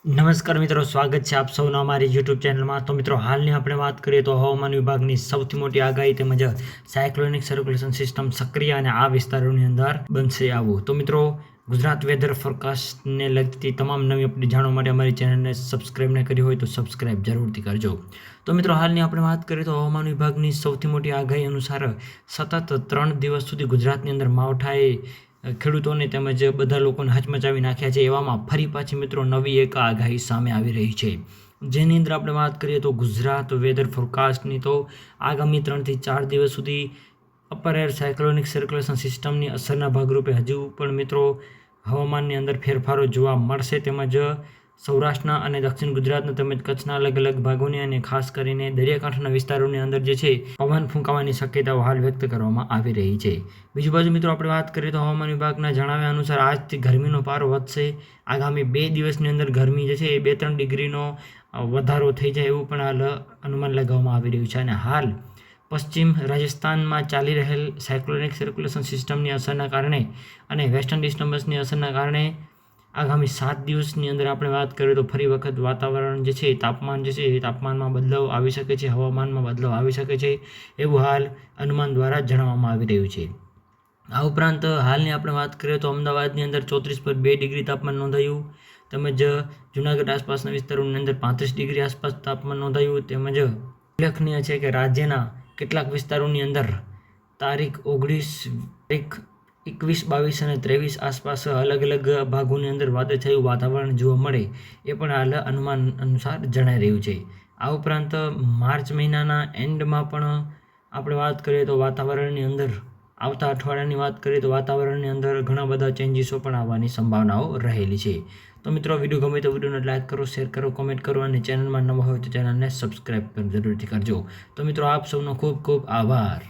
નમસ્કાર મિત્રો, સ્વાગત છે આપ સૌનો અમારી યુટ્યુબ ચેનલમાં। તો મિત્રો, હાલની આપણે વાત કરીએ તો હવામાન વિભાગની સૌથી મોટી આગાહી તેમજ સાયક્લોનિક સર્ક્યુલેશન સિસ્ટમ સક્રિય અને આ વિસ્તારોની અંદર બનશે આવું। તો મિત્રો, ગુજરાત વેધર ફોરકાસ્ટને લગતી તમામ નવી અપડેટ જાણવા માટે અમારી ચેનલને સબસ્ક્રાઇબ ન કરી હોય તો સબસ્ક્રાઇબ જરૂરથી કરજો। તો મિત્રો, હાલની આપણે વાત કરીએ તો હવામાન વિભાગની સૌથી મોટી આગાહી અનુસાર સતત 3 દિવસ સુધી ગુજરાતની અંદર માવઠાએ ખેડૂતોને તેમજ બધા લોકોને હચમચાવી નાખ્યા છે। એવામાં ફરી પાછી મિત્રો નવી એક આગાહી સામે આવી રહી છે, જેની અંદર આપણે વાત કરીએ તો ગુજરાત વેધર ફોરકાસ્ટની તો આગામી 3 થી 4 દિવસ સુધી અપર એર સાયક્લોનિક સર્ક્યુલેશન સિસ્ટમની અસરના ભાગરૂપે હજુ પણ મિત્રો હવામાનની અંદર ફેરફારો જોવા મળશે, તેમજ સૌરાષ્ટ્રના અને દક્ષિણ ગુજરાતના તેમજ કચ્છના અલગ અલગ ભાગોની અને ખાસ કરીને દરિયાકાંઠાના વિસ્તારોની અંદર જે છે પવન ફૂંકાવાની શક્યતાઓ હાલ વ્યક્ત કરવામાં આવી રહી છે। બીજી બાજુ મિત્રો આપણે વાત કરીએ તો હવામાન વિભાગના જણાવ્યા અનુસાર આજથી ગરમીનો પારો વધશે। આગામી 2 દિવસની અંદર ગરમી જે છે એ 2-3 ડિગ્રીનો વધારો થઈ જાય એવું પણ હાલ અનુમાન લગાવવામાં આવી રહ્યું છે। અને હાલ પશ્ચિમ રાજસ્થાનમાં ચાલી રહેલ સાયક્લોનિક સર્ક્યુલેશન સિસ્ટમની અસરના કારણે અને વેસ્ટર્ન ડિસ્ટર્બન્સની અસરના કારણે આગામી 7 દિવસની અંદર આપણે વાત કરીએ તો ફરી વખત વાતાવરણ જે છે તાપમાન જે છે એ તાપમાનમાં બદલાવ આવી શકે છે, હવામાનમાં બદલાવ આવી શકે છે એવું હાલ અનુમાન દ્વારા જણાવવામાં આવી રહ્યું છે। આ ઉપરાંત હાલની આપણે વાત કરીએ તો અમદાવાદની અંદર 34.2 ડિગ્રી તાપમાન નોંધાયું, તેમજ જૂનાગઢ આસપાસના વિસ્તારોની અંદર 35 ડિગ્રી આસપાસ તાપમાન નોંધાયું। તેમજ ઉલ્લેખનીય છે કે રાજ્યના કેટલાક વિસ્તારોની અંદર તારીખ 21, 22 અને 23 આસપાસ અલગ અલગ ભાગોની અંદર વાદળછાયું વાતાવરણ જોવા મળે એ પણ હાલ અનુમાન અનુસાર જણાઈ રહ્યું છે। આ ઉપરાંત માર્ચ મહિનાના એન્ડમાં પણ આપણે વાત કરીએ તો વાતાવરણની અંદર આવતા અઠવાડિયાની વાત કરીએ તો વાતાવરણની અંદર ઘણા બધા ચેન્જીસો પણ આવવાની સંભાવનાઓ રહેલી છે। તો મિત્રો, વિડીયો ગમે તો વિડીયોને લાઇક કરો, શેર કરો, કોમેન્ટ કરો અને ચેનલમાં નવા હોય તો ચેનલને સબસ્ક્રાઇબ જરૂરથી કરજો। તો મિત્રો, આપ સૌનો ખૂબ ખૂબ આભાર।